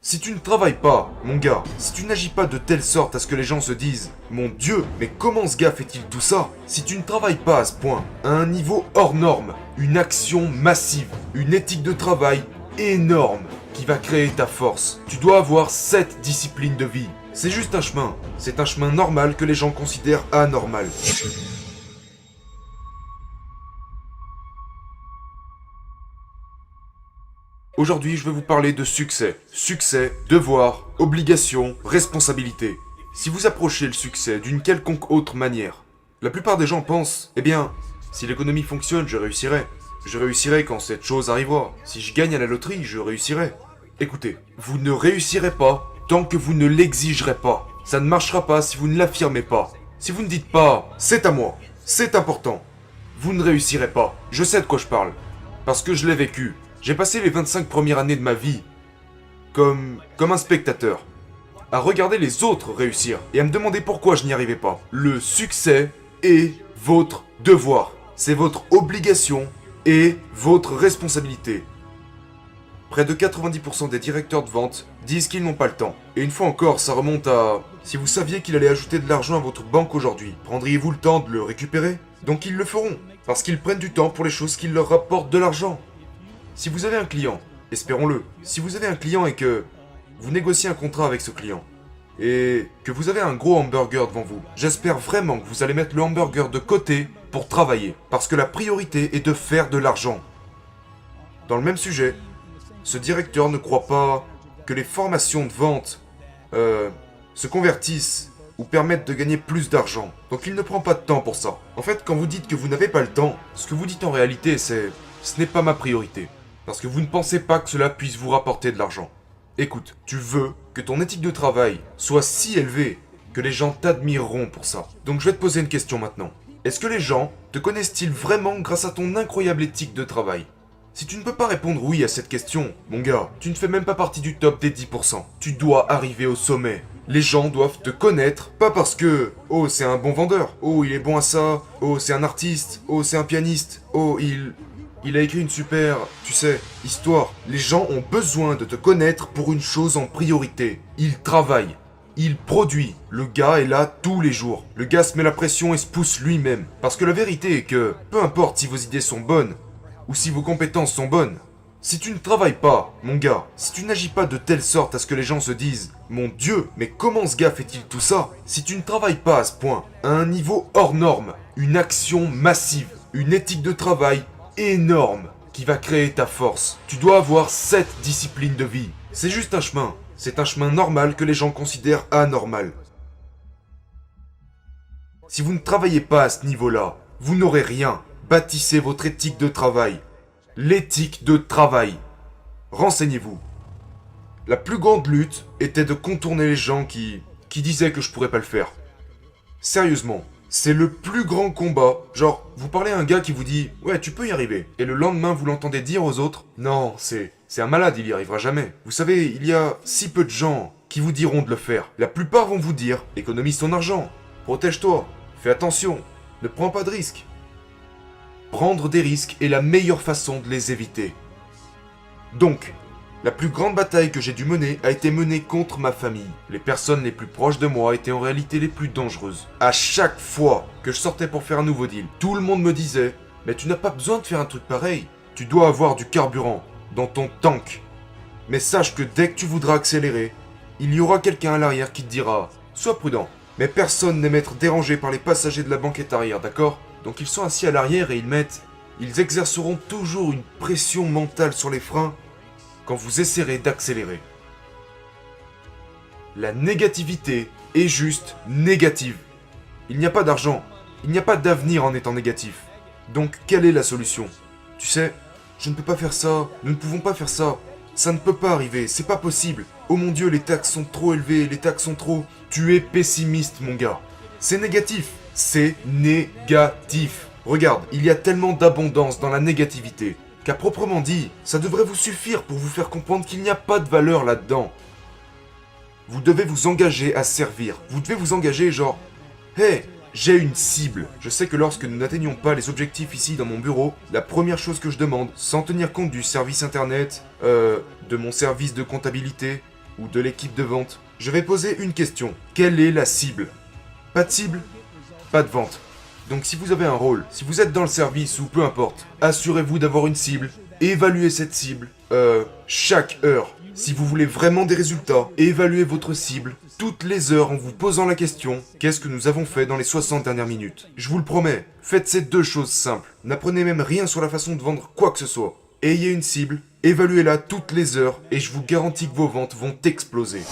Si tu ne travailles pas, mon gars, si tu n'agis pas de telle sorte à ce que les gens se disent « Mon Dieu, mais comment ce gars fait-il tout ça ?» Si tu ne travailles pas à ce point, à un niveau hors norme, une action massive, une éthique de travail énorme qui va créer ta force, tu dois avoir cette discipline de vie. C'est juste un chemin. C'est un chemin normal que les gens considèrent anormal. Aujourd'hui, je vais vous parler de succès. Succès, devoir, obligation, responsabilité. Si vous approchez le succès d'une quelconque autre manière, la plupart des gens pensent, eh bien, si l'économie fonctionne, je réussirai. Je réussirai quand cette chose arrivera. Si je gagne à la loterie, je réussirai. Écoutez, vous ne réussirez pas tant que vous ne l'exigerez pas. Ça ne marchera pas si vous ne l'affirmez pas. Si vous ne dites pas « c'est à moi, c'est important », vous ne réussirez pas. Je sais de quoi je parle, parce que je l'ai vécu. J'ai passé les 25 premières années de ma vie comme un spectateur, à regarder les autres réussir et à me demander pourquoi je n'y arrivais pas. Le succès est votre devoir, c'est votre obligation et votre responsabilité. Près de 90% des directeurs de vente disent qu'ils n'ont pas le temps. Et une fois encore, ça remonte à... Si vous saviez qu'il allait ajouter de l'argent à votre banque aujourd'hui, prendriez-vous le temps de le récupérer? Donc ils le feront, parce qu'ils prennent du temps pour les choses qui leur rapportent de l'argent. Si vous avez un client, espérons-le, si vous avez un client et que vous négociez un contrat avec ce client, et que vous avez un gros hamburger devant vous, j'espère vraiment que vous allez mettre le hamburger de côté pour travailler, parce que la priorité est de faire de l'argent. Dans le même sujet, ce directeur ne croit pas que les formations de vente se convertissent ou permettent de gagner plus d'argent. Donc il ne prend pas de temps pour ça. En fait, quand vous dites que vous n'avez pas le temps, ce que vous dites en réalité c'est « ce n'est pas ma priorité ». Parce que vous ne pensez pas que cela puisse vous rapporter de l'argent. Écoute, tu veux que ton éthique de travail soit si élevée que les gens t'admireront pour ça. Donc je vais te poser une question maintenant. Est-ce que les gens te connaissent-ils vraiment grâce à ton incroyable éthique de travail? Si tu ne peux pas répondre oui à cette question, mon gars, tu ne fais même pas partie du top des 10%. Tu dois arriver au sommet. Les gens doivent te connaître, pas parce que « Oh, c'est un bon vendeur. Oh, il est bon à ça. Oh, c'est un artiste. Oh, c'est un pianiste. Oh, il a écrit une super, tu sais, histoire. » Les gens ont besoin de te connaître pour une chose en priorité. Il travaille. Il produit. Le gars est là tous les jours. Le gars se met la pression et se pousse lui-même. Parce que la vérité est que, peu importe si vos idées sont bonnes, ou si vos compétences sont bonnes, si tu ne travailles pas, mon gars, si tu n'agis pas de telle sorte à ce que les gens se disent « Mon Dieu, mais comment ce gars fait-il tout ça ?» Si tu ne travailles pas à ce point, à un niveau hors norme, une action massive, une éthique de travail énorme qui va créer ta force, tu dois avoir cette discipline de vie. C'est juste un chemin. C'est un chemin normal que les gens considèrent anormal. Si vous ne travaillez pas à ce niveau-là, vous n'aurez rien. Bâtissez votre éthique de travail. L'éthique de travail. Renseignez-vous. La plus grande lutte était de contourner les gens qui disaient que je pourrais pas le faire. Sérieusement, c'est le plus grand combat. Genre, vous parlez à un gars qui vous dit « Ouais, tu peux y arriver ». Et le lendemain, vous l'entendez dire aux autres « Non, c'est un malade, il y arrivera jamais ». Vous savez, il y a si peu de gens qui vous diront de le faire. La plupart vont vous dire « Économise ton argent, protège-toi, fais attention, ne prends pas de risques ». Prendre des risques est la meilleure façon de les éviter. Donc, la plus grande bataille que j'ai dû mener a été menée contre ma famille. Les personnes les plus proches de moi étaient en réalité les plus dangereuses. À chaque fois que je sortais pour faire un nouveau deal, tout le monde me disait « Mais tu n'as pas besoin de faire un truc pareil. Tu dois avoir du carburant dans ton tank. Mais sache que dès que tu voudras accélérer, il y aura quelqu'un à l'arrière qui te dira « Sois prudent. » Mais personne n'aime être dérangé par les passagers de la banquette arrière, d'accord ? Donc ils sont assis à l'arrière et ils exerceront toujours une pression mentale sur les freins quand vous essaierez d'accélérer. La négativité est juste négative. Il n'y a pas d'argent, il n'y a pas d'avenir en étant négatif. Donc quelle est la solution? Tu sais, je ne peux pas faire ça, nous ne pouvons pas faire ça, ça ne peut pas arriver, c'est pas possible. Oh mon Dieu, les taxes sont trop élevées, les taxes sont trop... Tu es pessimiste, mon gars. C'est négatif. C'est négatif. Regarde, il y a tellement d'abondance dans la négativité qu'à proprement dit, ça devrait vous suffire pour vous faire comprendre qu'il n'y a pas de valeur là-dedans. Vous devez vous engager à servir. Vous devez vous engager genre, hey, j'ai une cible. Je sais que lorsque nous n'atteignons pas les objectifs ici dans mon bureau, la première chose que je demande, sans tenir compte du service internet, de mon service de comptabilité, ou de l'équipe de vente, je vais poser une question. Quelle est la cible? Pas de cible? Pas de vente. Donc si vous avez un rôle, si vous êtes dans le service ou peu importe, assurez-vous d'avoir une cible, évaluez cette cible chaque heure. Si vous voulez vraiment des résultats, évaluez votre cible toutes les heures en vous posant la question « Qu'est-ce que nous avons fait dans les 60 dernières minutes ?» Je vous le promets, faites ces deux choses simples. N'apprenez même rien sur la façon de vendre quoi que ce soit. Ayez une cible, évaluez-la toutes les heures et je vous garantis que vos ventes vont exploser.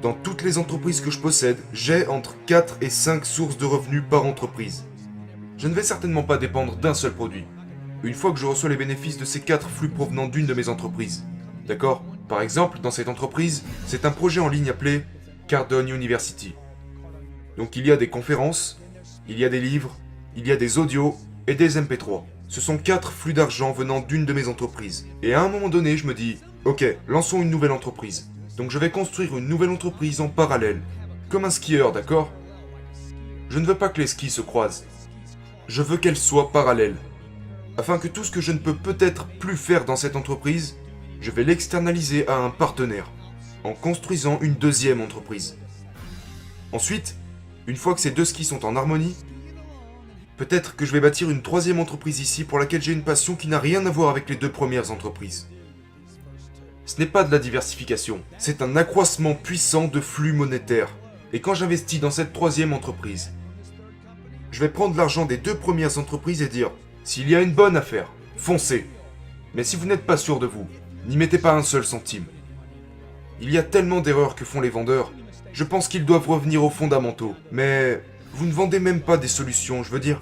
Dans toutes les entreprises que je possède, j'ai entre 4 et 5 sources de revenus par entreprise. Je ne vais certainement pas dépendre d'un seul produit. Une fois que je reçois les bénéfices de ces 4 flux provenant d'une de mes entreprises. D'accord? Par exemple, dans cette entreprise, c'est un projet en ligne appelé Cardone University. Donc il y a des conférences, il y a des livres, il y a des audios et des MP3. Ce sont 4 flux d'argent venant d'une de mes entreprises. Et à un moment donné, je me dis, ok, lançons une nouvelle entreprise. Donc je vais construire une nouvelle entreprise en parallèle. Comme un skieur, d'accord? Je ne veux pas que les skis se croisent. Je veux qu'elles soient parallèles. Afin que tout ce que je ne peux peut-être plus faire dans cette entreprise, je vais l'externaliser à un partenaire, en construisant une deuxième entreprise. Ensuite, une fois que ces deux skis sont en harmonie, peut-être que je vais bâtir une troisième entreprise ici pour laquelle j'ai une passion qui n'a rien à voir avec les deux premières entreprises. Ce n'est pas de la diversification, c'est un accroissement puissant de flux monétaires. Et quand j'investis dans cette troisième entreprise, je vais prendre l'argent des deux premières entreprises et dire, s'il y a une bonne affaire, foncez. Mais si vous n'êtes pas sûr de vous, n'y mettez pas un seul centime. Il y a tellement d'erreurs que font les vendeurs, je pense qu'ils doivent revenir aux fondamentaux. Mais vous ne vendez même pas des solutions, je veux dire.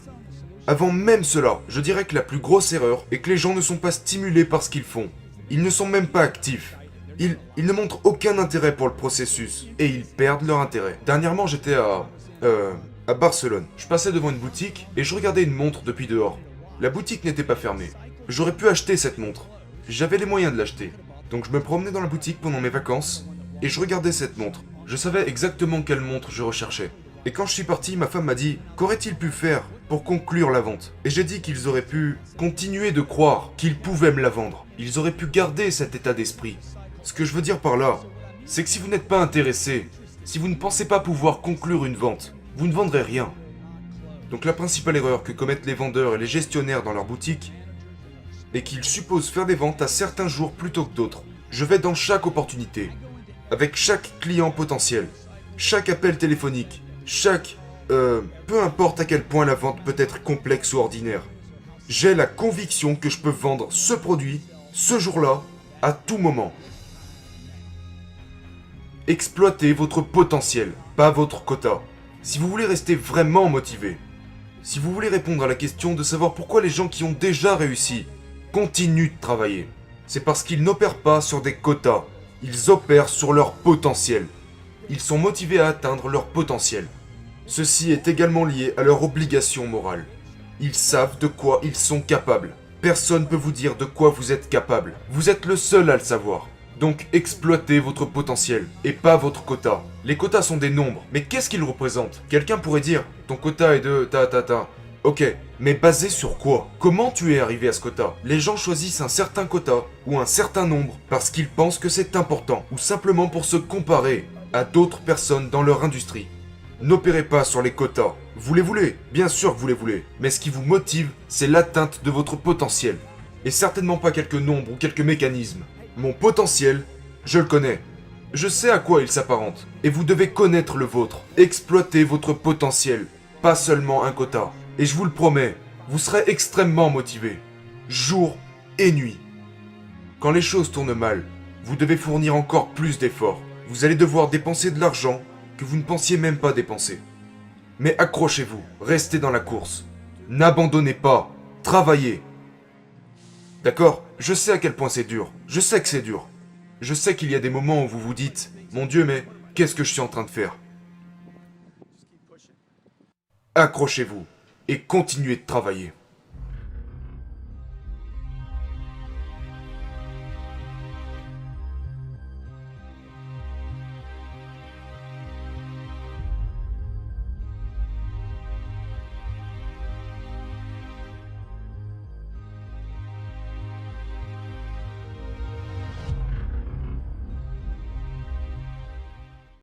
Avant même cela, je dirais que la plus grosse erreur est que les gens ne sont pas stimulés par ce qu'ils font. Ils ne sont même pas actifs. Ils ne montrent aucun intérêt pour le processus, et ils perdent leur intérêt. Dernièrement, j'étais à Barcelone. Je passais devant une boutique, et je regardais une montre depuis dehors. La boutique n'était pas fermée. J'aurais pu acheter cette montre. J'avais les moyens de l'acheter. Donc je me promenais dans la boutique pendant mes vacances, et je regardais cette montre. Je savais exactement quelle montre je recherchais. Et quand je suis parti, ma femme m'a dit « Qu'aurait-il pu faire pour conclure la vente ?» Et j'ai dit qu'ils auraient pu continuer de croire qu'ils pouvaient me la vendre. Ils auraient pu garder cet état d'esprit. Ce que je veux dire par là, c'est que si vous n'êtes pas intéressé, si vous ne pensez pas pouvoir conclure une vente, vous ne vendrez rien. Donc la principale erreur que commettent les vendeurs et les gestionnaires dans leur boutique est qu'ils supposent faire des ventes à certains jours plutôt que d'autres. Je vais dans chaque opportunité, avec chaque client potentiel, chaque appel téléphonique, peu importe à quel point la vente peut être complexe ou ordinaire. J'ai la conviction que je peux vendre ce produit, ce jour-là, à tout moment. Exploitez votre potentiel, pas votre quota. Si vous voulez rester vraiment motivé, si vous voulez répondre à la question de savoir pourquoi les gens qui ont déjà réussi continuent de travailler, c'est parce qu'ils n'opèrent pas sur des quotas, ils opèrent sur leur potentiel. Ils sont motivés à atteindre leur potentiel. Ceci est également lié à leur obligation morale. Ils savent de quoi ils sont capables. Personne ne peut vous dire de quoi vous êtes capable. Vous êtes le seul à le savoir. Donc exploitez votre potentiel, et pas votre quota. Les quotas sont des nombres, mais qu'est-ce qu'ils représentent? Quelqu'un pourrait dire, ton quota est de ta. Ok, mais basé sur quoi? Comment tu es arrivé à ce quota? Les gens choisissent un certain quota, ou un certain nombre, parce qu'ils pensent que c'est important, ou simplement pour se comparer à d'autres personnes dans leur industrie. N'opérez pas sur les quotas. Vous les voulez, bien sûr que vous les voulez, mais ce qui vous motive, c'est l'atteinte de votre potentiel. Et certainement pas quelques nombres ou quelques mécanismes. Mon potentiel, je le connais. Je sais à quoi il s'apparente. Et vous devez connaître le vôtre. Exploitez votre potentiel, pas seulement un quota. Et je vous le promets, vous serez extrêmement motivé. Jour et nuit. Quand les choses tournent mal, vous devez fournir encore plus d'efforts. Vous allez devoir dépenser de l'argent que vous ne pensiez même pas dépenser. Mais accrochez-vous, restez dans la course. N'abandonnez pas, travaillez. D'accord? Je sais à quel point c'est dur. Je sais que c'est dur. Je sais qu'il y a des moments où vous vous dites « Mon Dieu, mais qu'est-ce que je suis en train de faire ?» Accrochez-vous et continuez de travailler.